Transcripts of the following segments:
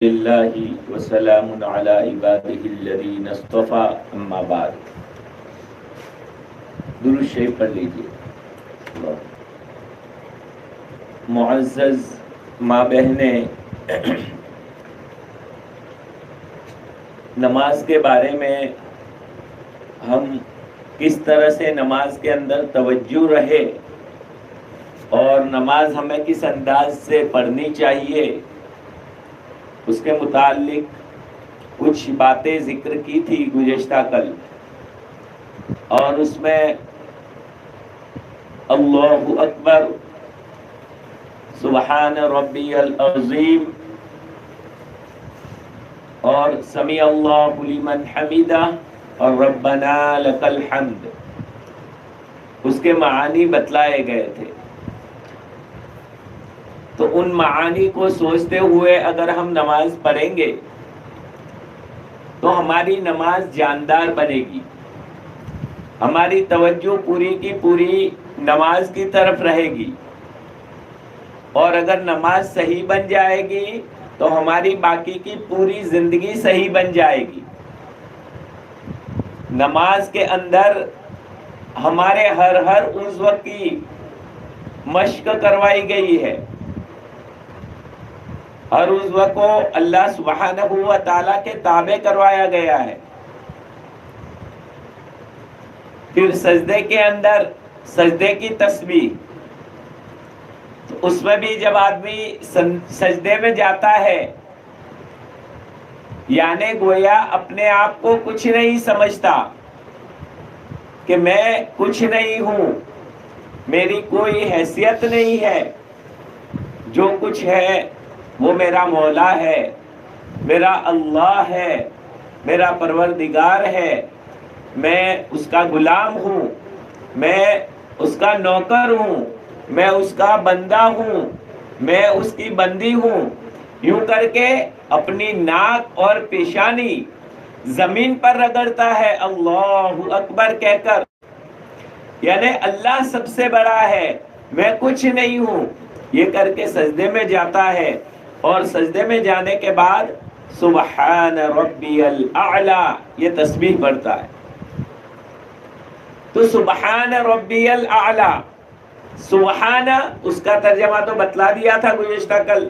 للہ وسلام علی عبادہ الذین اصطفیٰ اما بعد۔ درود شریف پڑھ لیجیے۔ معزز ماں بہنیں، نماز کے بارے میں ہم کس طرح سے نماز کے اندر توجہ رہے اور نماز ہمیں کس انداز سے پڑھنی چاہیے، اس کے متعلق کچھ باتیں ذکر کی تھی گزشتہ کل، اور اس میں اللہ اکبر، سبحان ربی العظیم اور سمیع اللہ لمن حمیدہ اور ربنا لک الحمد، اس کے معانی بتلائے گئے تھے۔ تو ان معانی کو سوچتے ہوئے اگر ہم نماز پڑھیں گے تو ہماری نماز جاندار بنے گی، ہماری توجہ پوری کی پوری نماز کی طرف رہے گی، اور اگر نماز صحیح بن جائے گی تو ہماری باقی کی پوری زندگی صحیح بن جائے گی۔ نماز کے اندر ہمارے ہر عضو کی مشق کروائی گئی ہے، ہر عضو کو اللہ سبحانہ و تعالیٰ کے تابع کروایا گیا ہے۔ پھر سجدے کے اندر سجدے کی تسبیح، تو اس میں بھی جب آدمی سجدے میں جاتا ہے یعنی گویا اپنے آپ کو کچھ نہیں سمجھتا کہ میں کچھ نہیں ہوں، میری کوئی حیثیت نہیں ہے، جو کچھ ہے وہ میرا مولا ہے، میرا اللہ ہے، میرا پروردگار ہے، میں اس کا غلام ہوں، میں اس کا نوکر ہوں، میں اس کا بندہ ہوں، میں اس کی بندی ہوں، یوں کر کے اپنی ناک اور پیشانی زمین پر رگڑتا ہے اللہ اکبر کہہ کر، یعنی اللہ سب سے بڑا ہے، میں کچھ نہیں ہوں، یہ کر کے سجدے میں جاتا ہے، اور سجدے میں جانے کے بعد سبحان ربی الاعلی یہ تسبیح پڑھتا ہے۔ تو سبحان ربی الاعلی، سبحان اس کا ترجمہ تو بتلا دیا تھا گزشتہ کل،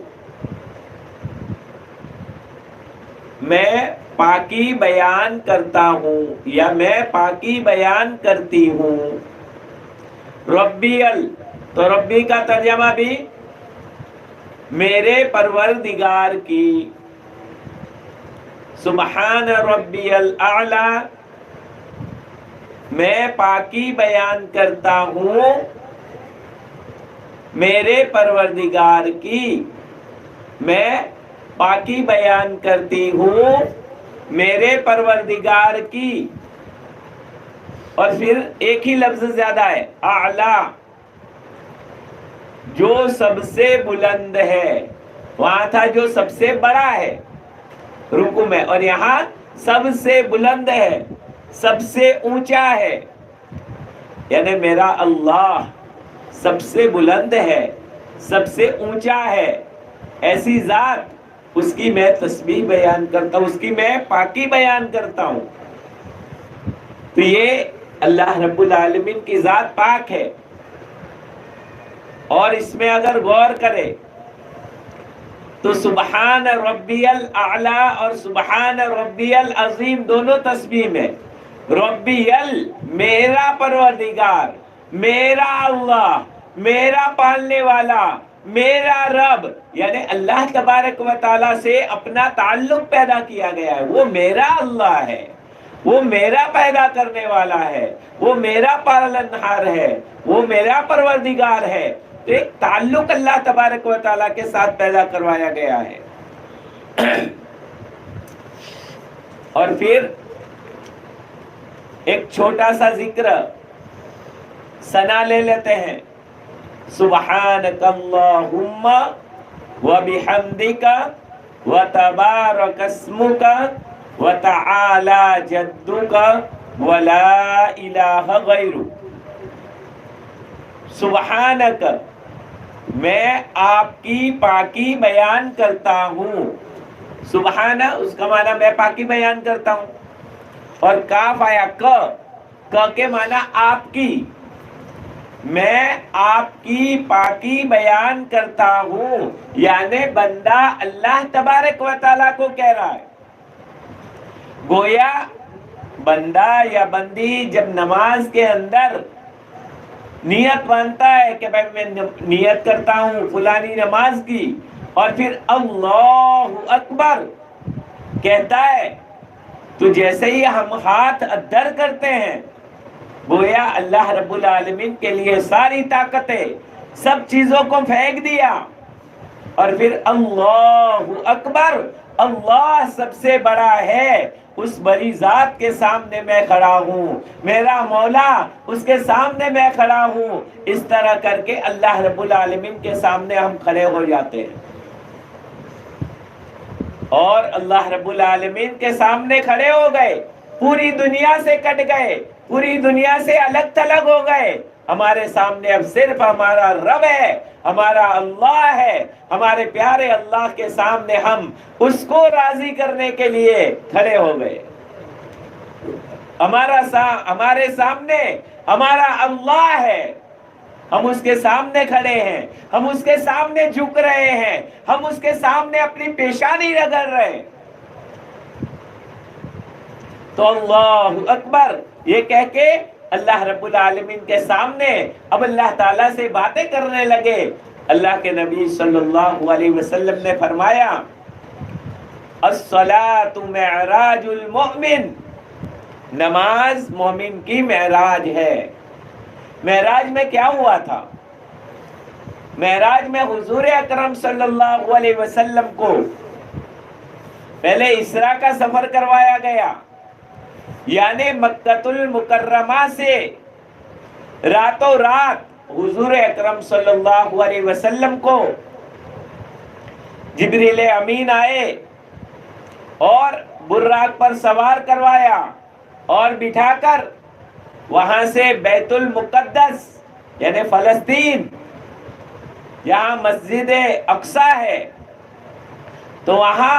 میں پاکی بیان کرتا ہوں یا میں پاکی بیان کرتی ہوں۔ ربی تو ربی کا ترجمہ بھی میرے پروردگار کی، سبحان ربی الاعلی میں پاکی بیان کرتا ہوں میرے پروردگار کی، میں پاکی بیان کرتی ہوں میرے پروردگار کی، اور پھر ایک ہی لفظ زیادہ ہے اعلی، جو سب سے بلند ہے، وہاں تھا جو سب سے بڑا ہے رکوع میں، اور یہاں سب سے بلند ہے، سب سے اونچا ہے، یعنی میرا اللہ سب سے بلند ہے، سب سے اونچا ہے، ایسی ذات، اس کی میں تسبیح بیان کرتا ہوں، اس کی میں پاکی بیان کرتا ہوں۔ تو یہ اللہ رب العالمین کی ذات پاک ہے، اور اس میں اگر غور کرے تو سبحان ربی الاعلی اور سبحان ربی العظیم دونوں تسبیح میں ربی میرا پروردگار، میرا اللہ، میرا پالنے والا، میرا رب، یعنی اللہ تبارک و تعالیٰ سے اپنا تعلق پیدا کیا گیا ہے، وہ میرا اللہ ہے، وہ میرا پیدا کرنے والا ہے، وہ میرا پالنہار ہے، وہ میرا پروردگار ہے۔ تو ایک تعلق اللہ تبارک و تعالیٰ کے ساتھ پیدا کروایا گیا ہے۔ اور پھر ایک چھوٹا سا ذکر ثنا لے لیتے ہیں، سبحانک اللہم وبحمدک وتبارک اسمک وتعالی جدک ولا الہ غیرک۔ سبحانک میں آپ کی پاکی بیان کرتا ہوں، سبحانہ اس کا معنی میں پاکی بیان کرتا ہوں، اور کاف آیا ک کے معنی آپ کی، میں آپ کی پاکی بیان کرتا ہوں، یعنی بندہ اللہ تبارک و تعالیٰ کو کہہ رہا ہے۔ گویا بندہ یا بندی جب نماز کے اندر نیت مانتا ہے کہ بھائی میں نیت کرتا ہوں فلانی نماز کی، اور پھر اللہ اکبر کہتا ہے، تو جیسے ہی ہم ہاتھ ادھر کرتے ہیں، گویا اللہ رب العالمین کے لیے ساری طاقتیں، سب چیزوں کو پھینک دیا، اور پھر اللہ اکبر، اللہ سب سے بڑا ہے، اس بڑی ذات کے سامنے میں کھڑا ہوں، میرا مولا اس کے سامنے میں کھڑا ہوں، اس طرح کر کے اللہ رب العالمین کے سامنے ہم کھڑے ہو جاتے ہیں، اور اللہ رب العالمین کے سامنے کھڑے ہو گئے، پوری دنیا سے کٹ گئے، پوری دنیا سے الگ تھلگ ہو گئے، ہمارے سامنے اب صرف ہمارا رب ہے، ہمارا اللہ ہے، ہمارے پیارے اللہ کے سامنے ہم اس کو راضی کرنے کے لیے کھڑے ہو گئے۔ ہمارے سامنے ہمارا اللہ ہے، ہم اس کے سامنے کھڑے ہیں، ہم اس کے سامنے جھک رہے ہیں، ہم اس کے سامنے اپنی پیشانی رگڑ رہے ہیں۔ تو اللہ اکبر یہ کہہ کے اللہ رب العالمین کے سامنے اب اللہ تعالیٰ سے باتیں کرنے لگے۔ اللہ کے نبی صلی اللہ علیہ وسلم نے فرمایا، الصلاۃ معراج المؤمن، نماز مومن کی معراج ہے۔ معراج میں کیا ہوا تھا؟ معراج میں حضور اکرم صلی اللہ علیہ وسلم کو پہلے اسراء کا سفر کروایا گیا، یعنی مکۃ المکرمہ سے راتوں رات حضور اکرم صلی اللہ علیہ وسلم کو جبریل امین آئے اور براق پر سوار کروایا اور بٹھا کر وہاں سے بیت المقدس یعنی فلسطین، یہاں مسجد اقصی ہے، تو وہاں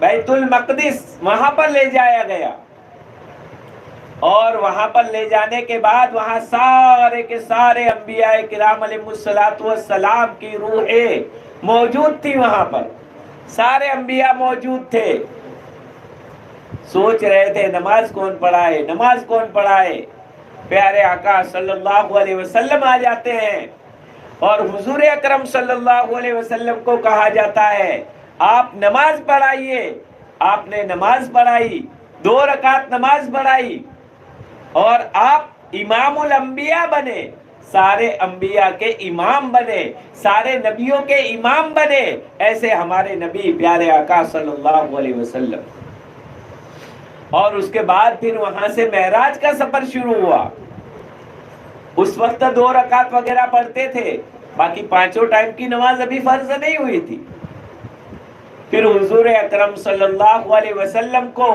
بیت المقدس وہاں پر لے جایا گیا، اور وہاں پر لے جانے کے بعد وہاں سارے کے سارے انبیاء کرام علیہ الصلوۃ والسلام کی روحیں موجود تھی، وہاں پر سارے انبیاء موجود تھے، سوچ رہے تھے نماز کون پڑھائے، نماز کون پڑھائے۔ پیارے آقا صلی اللہ علیہ وسلم آ جاتے ہیں اور حضور اکرم صلی اللہ علیہ وسلم کو کہا جاتا ہے آپ نماز پڑھائیے۔ آپ نے نماز پڑھائی، 2 رکعت نماز پڑھائی، اور آپ امام الانبیاء بنے، سارے انبیاء کے امام بنے، سارے نبیوں کے امام بنے، ایسے ہمارے نبی پیارے آقا صلی اللہ علیہ وسلم۔ اور اس کے بعد پھر وہاں سے معراج کا سفر شروع ہوا۔ اس وقت 2 رکعت وغیرہ پڑھتے تھے، باقی 5 ٹائم کی نماز ابھی فرض نہیں ہوئی تھی۔ پھر حضور اکرم صلی اللہ علیہ وسلم کو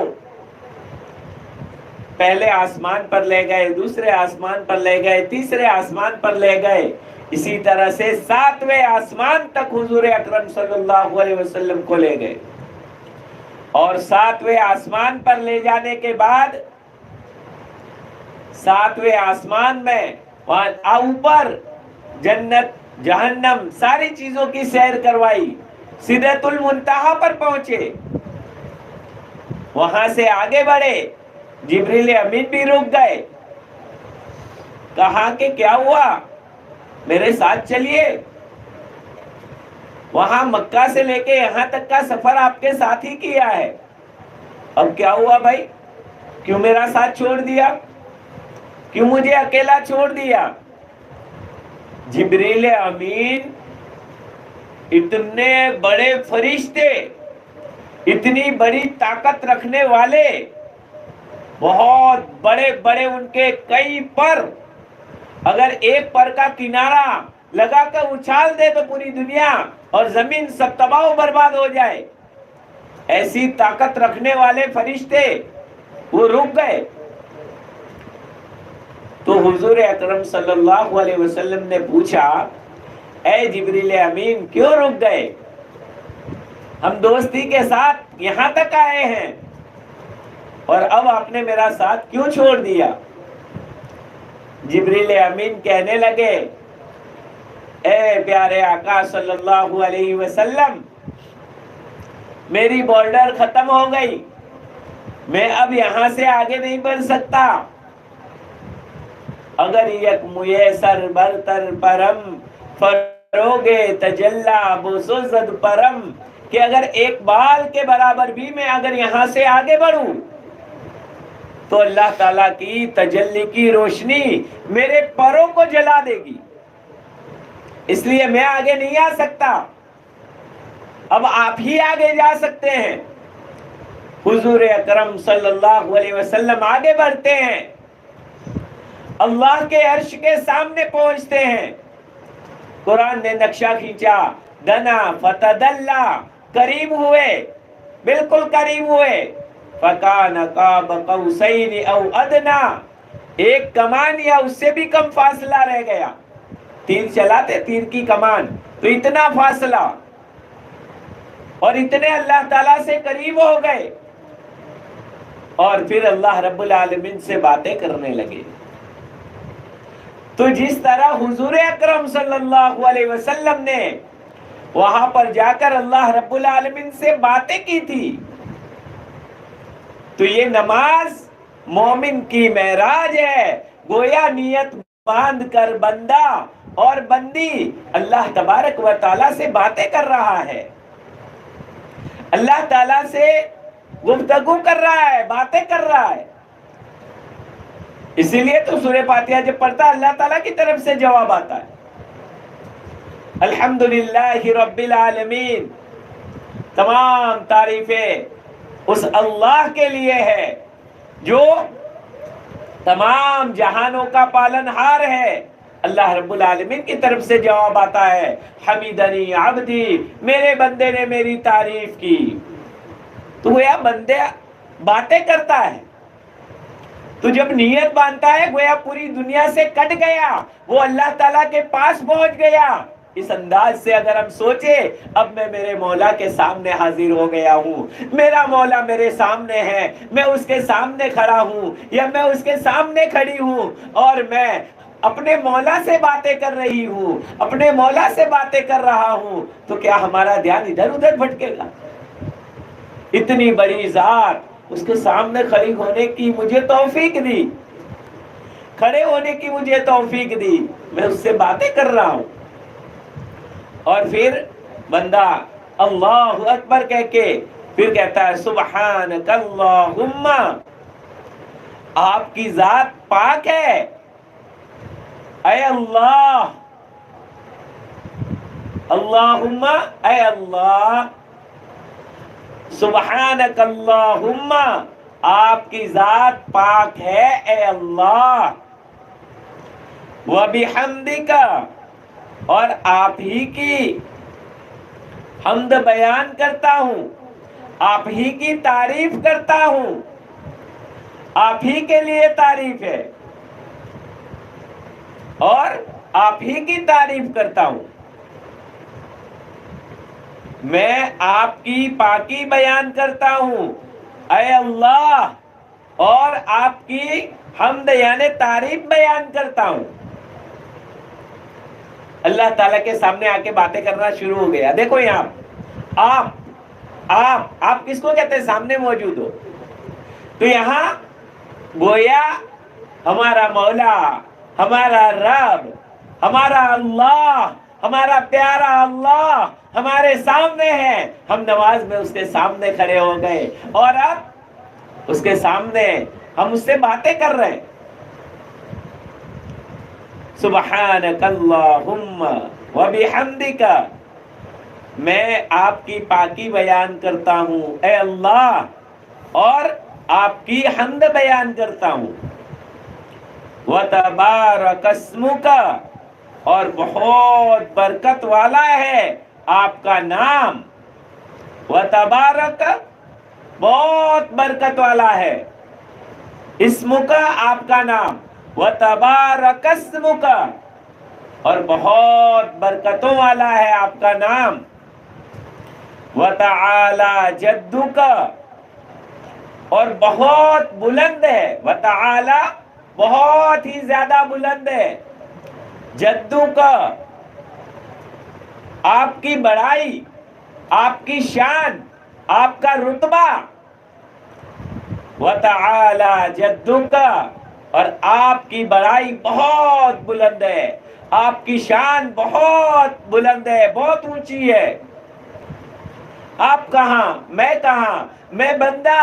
پہلے آسمان پر لے گئے، دوسرے آسمان پر لے گئے، تیسرے آسمان پر لے گئے، اسی طرح سے 7ویں آسمان تک حضور اکرم صلی اللہ علیہ وسلم کو لے گئے، اور 7ویں آسمان پر لے جانے کے بعد 7ویں آسمان میں وہاں اوپر جنت جہنم ساری چیزوں کی سیر کروائی، سدرۃ المنتہا پر پہنچے، وہاں سے آگے بڑھے، جبریل امین بھی رک گئے، کہا کہ کیا ہوا میرے ساتھ چلیے، وہاں مکہ سے لے کے یہاں تک کا سفر آپ کے ساتھ ہی کیا ہے، اب کیا ہوا بھائی، کیوں میرا ساتھ چھوڑ دیا، کیوں مجھے اکیلا چھوڑ دیا؟ جبریل امین اتنے بڑے فرشتے، اتنی بڑی طاقت رکھنے والے، بہت بڑے بڑے ان کے کئی پر، اگر ایک پر کا کنارہ لگا کر اچھال دے تو پوری دنیا اور زمین سب تباہ و برباد ہو جائے، ایسی طاقت رکھنے والے فرشتے وہ رک گئے۔ تو حضور اکرم صلی اللہ علیہ وسلم نے پوچھا، اے جبریل امین کیوں رک گئے؟ ہم دوستی کے ساتھ یہاں تک آئے ہیں اور اب آپ نے میرا ساتھ کیوں چھوڑ دیا؟ جبریل امین کہنے لگے اے پیارے آقا صلی اللہ علیہ وسلم، میری بارڈر ختم ہو گئی، میں اب یہاں سے آگے نہیں بڑھ سکتا۔ اگر یک میسر برتر پرم فروغے تجلا بسزد پرم، کہ اگر ایک بال کے برابر بھی میں اگر یہاں سے آگے بڑھوں تو اللہ تعالیٰ کی تجلی کی روشنی میرے پروں کو جلا دے گی، اس لیے میں آگے نہیں آ سکتا، اب آپ ہی آگے جا سکتے ہیں۔ حضور اکرم صلی اللہ علیہ وسلم آگے بڑھتے ہیں، اللہ کے عرش کے سامنے پہنچتے ہیں۔ قرآن نے نقشہ کھینچا، دنا فتدلا، قریب ہوئے، بالکل قریب ہوئے۔ فکان قاب قوسین او ادنا، ایک کمان یا اس سے بھی کم فاصلہ رہ گیا۔ تیر چلاتے، تیر کی کمان، تو اتنا فاصلہ، اور اتنے اللہ تعالیٰ سے قریب ہو گئے، اور پھر اللہ رب العالمین سے باتیں کرنے لگے۔ تو جس طرح حضور اکرم صلی اللہ علیہ وسلم نے وہاں پر جا کر اللہ رب العالمین سے باتیں کی تھی، تو یہ نماز مومن کی معراج ہے۔ گویا نیت باندھ کر بندہ اور بندی اللہ تبارک و تعالیٰ سے باتیں کر رہا ہے، اللہ تعالیٰ سے گفتگو کر رہا ہے، باتیں کر رہا ہے۔ اسی لیے تو سورہ فاتحہ جب پڑھتا ہے اللہ تعالیٰ کی طرف سے جواب آتا ہے، الحمدللہ رب العالمین، تمام تعریفیں اس اللہ کے لیے ہے جو تمام جہانوں کا پالنہار ہے۔ اللہ رب العالمین کی طرف سے جواب آتا ہے، حمیدنی عبدی، میرے بندے نے میری تعریف کی۔ تو گویا بندے باتیں کرتا ہے، تو جب نیت باندھتا ہے گویا پوری دنیا سے کٹ گیا، وہ اللہ تعالیٰ کے پاس پہنچ گیا۔ اس انداز سے اگر ہم سوچے، اب میں میرے مولا کے سامنے حاضر ہو گیا ہوں، میرا مولا میرے سامنے ہے، میں اس کے سامنے کھڑا ہوں یا میں اس کے سامنے کھڑی ہوں، اور میں اپنے مولا سے باتیں کر رہی ہوں، اپنے مولا سے باتیں کر رہا ہوں، تو کیا ہمارا دھیان ادھر ادھر بھٹکے گا؟ اتنی بڑی ذات، اس کے سامنے کھڑی ہونے کی مجھے توفیق دی، کھڑے ہونے کی مجھے توفیق دی، میں اس سے باتیں کر رہا ہوں۔ اور پھر بندہ اللہ اکبر کہہ کے پھر کہتا ہے سبحانک اللہم، آپ کی ذات پاک ہے اے اللہ، اللہم اے اللہ، سبحانک اللہم، آپ کی ذات پاک ہے اے اللہ، وبحمدک، اور آپ ہی کی حمد بیان کرتا ہوں، آپ ہی کی تعریف کرتا ہوں، آپ ہی کے لیے تعریف ہے اور آپ ہی کی تعریف کرتا ہوں۔ میں آپ کی پاکی بیان کرتا ہوں اے اللہ، اور آپ کی حمد یعنی تعریف بیان کرتا ہوں۔ اللہ تعالیٰ کے سامنے آ کے باتیں کرنا شروع ہو گیا۔ دیکھو یہاں آپ کس کو کہتے ہیں؟ سامنے موجود ہو، تو یہاں گویا ہمارا مولا، ہمارا رب، ہمارا اللہ، ہمارا پیارا اللہ ہمارے سامنے ہے، ہم نماز میں اس کے سامنے کھڑے ہو گئے، اور اب اس کے سامنے ہم اس سے باتیں کر رہے ہیں۔ سبحانک اللہم وبحمدک، میں آپ کی پاکی بیان کرتا ہوں اے اللہ، اور آپ کی حمد بیان کرتا ہوں۔ وتبارک اسمک، اور بہت برکت والا ہے آپ کا نام۔ وتبارک، بہت برکت والا ہے، اسمک، آپ کا نام، وتبارک اسمک، اور بہت برکتوں والا ہے آپ کا نام۔ وَتَعَالَى جَدُّكَ، اور بہت بلند ہے، وَتَعَالَى بہت ہی زیادہ بلند ہے، جَدُّكَ آپ کی بڑائی، آپ کی شان، آپ کا رتبہ، وَتَعَالَى جَدُّكَ اور آپ کی بڑائی بہت بلند ہے، آپ کی شان بہت بلند ہے، بہت اونچی ہے۔ آپ کہاں، میں کہاں، میں بندہ،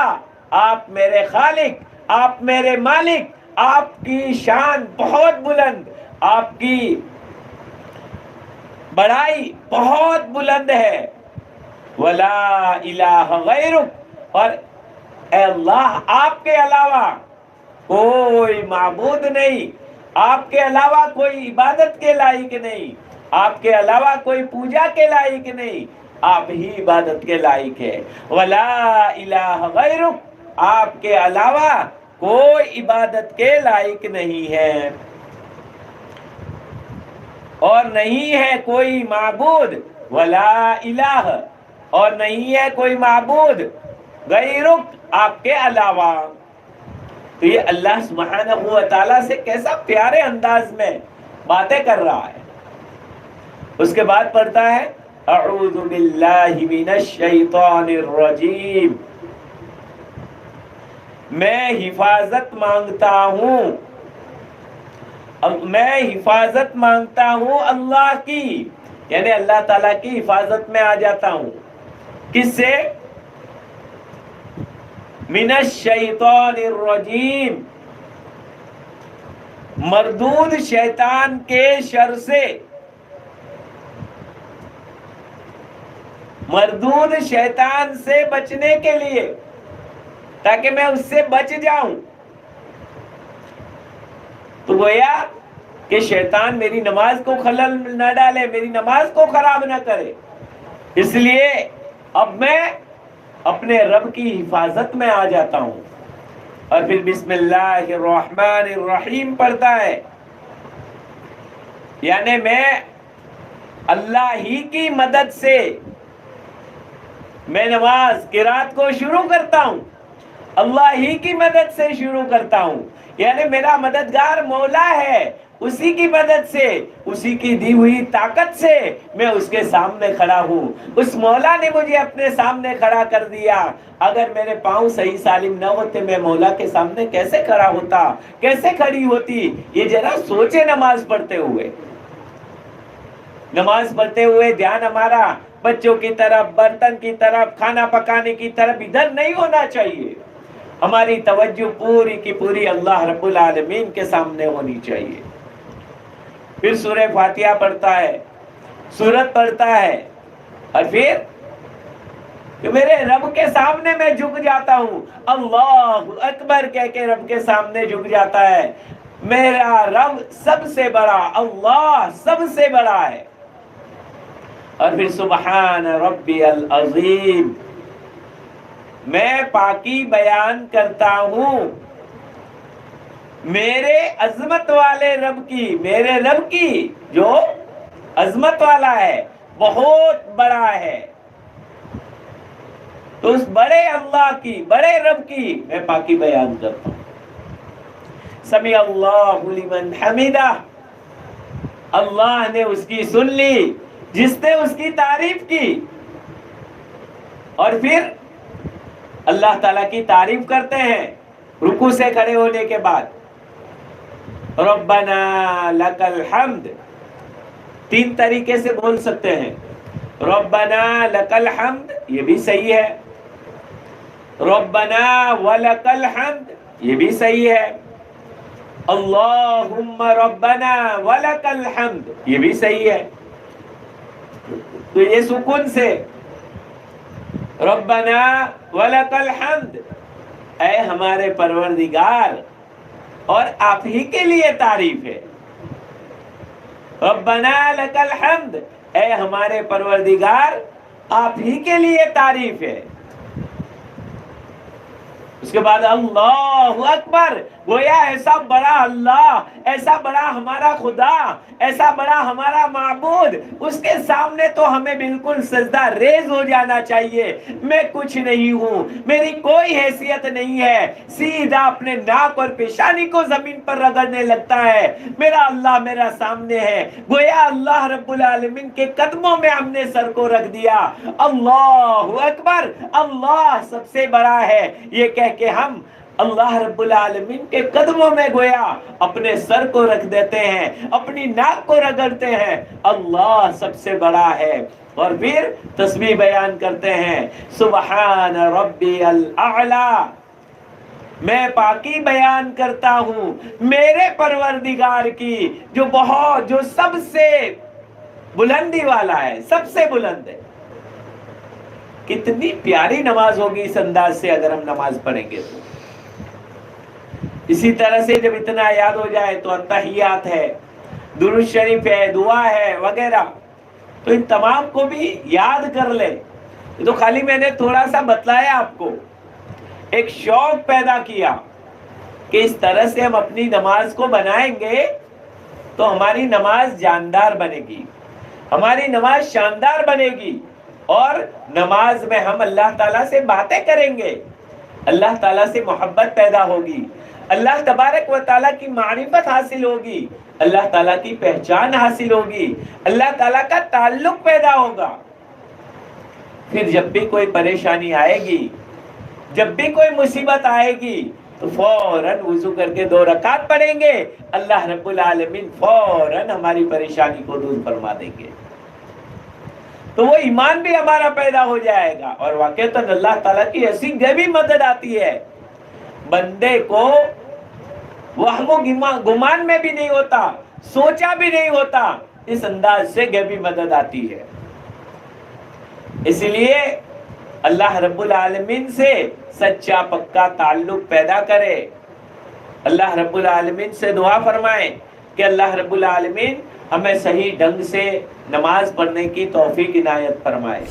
آپ میرے خالق، آپ میرے مالک، آپ کی شان بہت بلند، آپ کی بڑائی بہت بلند ہے۔ وَلَا إِلَٰهَ غَيْرُكَ اور اے اللہ آپ کے علاوہ کوئی معبود نہیں، آپ کے علاوہ کوئی عبادت کے لائق نہیں، آپ کے علاوہ کوئی پوجا کے لائق نہیں، آپ ہی عبادت کے لائق ہے۔ وَلَا إِلَٰهَ غَيْرُكَ آپ کے علاوہ کوئی عبادت کے لائق نہیں ہے، اور نہیں ہے کوئی معبود، وَلَا إِلَٰهَ اور نہیں ہے کوئی معبود غیرک آپ کے علاوہ۔ تو یہ اللہ سبحانہ و تعالیٰ سے کیسا پیارے انداز میں باتیں کر رہا ہے۔ اس کے بعد پڑھتا ہے اعوذ باللہ من الشیطان الرجیم، میں حفاظت مانگتا ہوں، میں حفاظت مانگتا ہوں اللہ کی، یعنی اللہ تعالیٰ کی حفاظت میں آ جاتا ہوں۔ کس سے؟ من الشیطان الرجیم، مردود شیطان کے شر سے، مردود شیطان سے بچنے کے لیے، تاکہ میں اس سے بچ جاؤں۔ تو گویا کہ شیطان میری نماز کو خلل نہ ڈالے، میری نماز کو خراب نہ کرے، اس لیے اب میں اپنے رب کی حفاظت میں آ جاتا ہوں۔ اور پھر بسم اللہ الرحمن الرحیم پڑھتا ہے، یعنی میں اللہ ہی کی مدد سے میں نماز قرات کو شروع کرتا ہوں، اللہ ہی کی مدد سے شروع کرتا ہوں، یعنی میرا مددگار مولا ہے، اسی کی مدد سے، اسی کی دی ہوئی طاقت سے میں اس کے سامنے کھڑا ہوں۔ اس مولا نے مجھے اپنے سامنے کھڑا کر دیا، اگر میرے پاؤں صحیح سالم نہ ہوتے میں مولا کے سامنے کیسے کھڑا ہوتا، کیسے کھڑی ہوتی؟ یہ ذرا سوچے نماز پڑھتے ہوئے، نماز پڑھتے ہوئے دھیان ہمارا بچوں کی طرف، برتن کی طرف، کھانا پکانے کی طرف ادھر نہیں ہونا چاہیے، ہماری توجہ پوری کی پوری اللہ رب العالمین کے سامنے ہونی چاہیے۔ پھر سورہ فاتحہ پڑھتا ہے، سورت پڑھتا ہے، اور پھر کہ میرے رب کے سامنے میں جھک جاتا ہوں، اللہ اکبر کہہ کے رب کے سامنے جھک جاتا ہے۔ میرا رب سب سے بڑا، اللہ سب سے بڑا ہے۔ اور پھر سبحان ربی العظیم، میں پاکی بیان کرتا ہوں میرے عظمت والے رب کی، میرے رب کی جو عظمت والا ہے، بہت بڑا ہے۔ تو اس بڑے اللہ کی، بڑے رب کی میں پاکی بیان کرتا ہوں۔ سمیع اللہ لمن حمدہ، اللہ نے اس کی سن لی جس نے اس کی تعریف کی۔ اور پھر اللہ تعالیٰ کی تعریف کرتے ہیں رکوع سے کھڑے ہونے کے بعد، ربنا لک الحمد، تین طریقے سے بول سکتے ہیں، ربنا لک الحمد یہ بھی صحیح ہے، ربنا ولک الحمد یہ بھی صحیح ہے، اللہم ربنا ولک الحمد یہ بھی صحیح ہے۔ تو یہ سکون سے ربنا ولک الحمد، اے ہمارے پروردگار اور آپ ہی کے لیے تعریف ہے، ربنا لک الحمد، اے ہمارے پروردگار آپ ہی کے لیے تعریف ہے۔ اس کے بعد اللہ اکبر، گویا ایسا بڑا اللہ، ایسا بڑا ہمارا خدا، ایسا بڑا ہمارا معبود، اس کے سامنے تو ہمیں بالکل سجدہ ریز ہو جانا چاہیے۔ میں کچھ نہیں ہوں، میری کوئی حیثیت نہیں ہے، سیدھا اپنے ناک اور پیشانی کو زمین پر رگڑنے لگتا ہے، میرا اللہ میرا سامنے ہے۔ گویا اللہ رب العالمین کے قدموں میں ہم نے سر کو رکھ دیا۔ اللہ اکبر، اللہ سب سے بڑا ہے، یہ کہہ کہ ہم اللہ رب العالمین کے قدموں میں گویا اپنے سر کو رکھ دیتے ہیں، اپنی ناک کو رگڑتے ہیں، اللہ سب سے بڑا ہے۔ اور پھر تسبیح بیان کرتے ہیں، سبحان ربی الاعلی، میں پاکی بیان کرتا ہوں میرے پروردگار کی جو سب سے بلندی والا ہے، سب سے بلند ہے۔ کتنی پیاری نماز ہوگی اس انداز سے اگر ہم نماز پڑھیں گے تو۔ اسی طرح سے جب اتنا یاد ہو جائے تو التحیات ہے، درود شریف ہے، دعا ہے وغیرہ، تو ان تمام کو بھی یاد کر لے۔ یہ تو خالی میں نے تھوڑا سا بتلایا آپ کو، ایک شوق پیدا کیا کہ اس طرح سے ہم اپنی نماز کو بنائیں گے تو ہماری نماز جاندار بنے گی، ہماری نماز شاندار بنے گی، اور نماز میں ہم اللہ تعالیٰ سے باتیں کریں گے، اللہ تعالیٰ سے محبت پیدا ہوگی، اللہ تبارک و تعالیٰ کی معرفت حاصل ہوگی، اللہ تعالیٰ کی پہچان حاصل ہوگی، اللہ تعالیٰ کا تعلق پیدا ہوگا۔ پھر جب بھی کوئی پریشانی آئے گی، جب بھی کوئی مصیبت آئے گی تو فوراً وضو کر کے 2 رکعت پڑھیں گے، اللہ رب العالمین فوراً ہماری پریشانی کو دور فرما دیں گے، تو وہ ایمان بھی ہمارا پیدا ہو جائے گا۔ اور واقعتاً اللہ تعالیٰ کی ایسی غیبی مدد آتی ہے، بندے کو وہم و گمان میں بھی نہیں ہوتا، سوچا بھی نہیں ہوتا، اس انداز سے غیبی مدد آتی ہے۔ اس لیے اللہ رب العالمین سے سچا پکا تعلق پیدا کرے، اللہ رب العالمین سے دعا فرمائیں کہ اللہ رب العالمین ہمیں صحیح ڈھنگ سے نماز پڑھنے کی توفیق عنایت فرمائے۔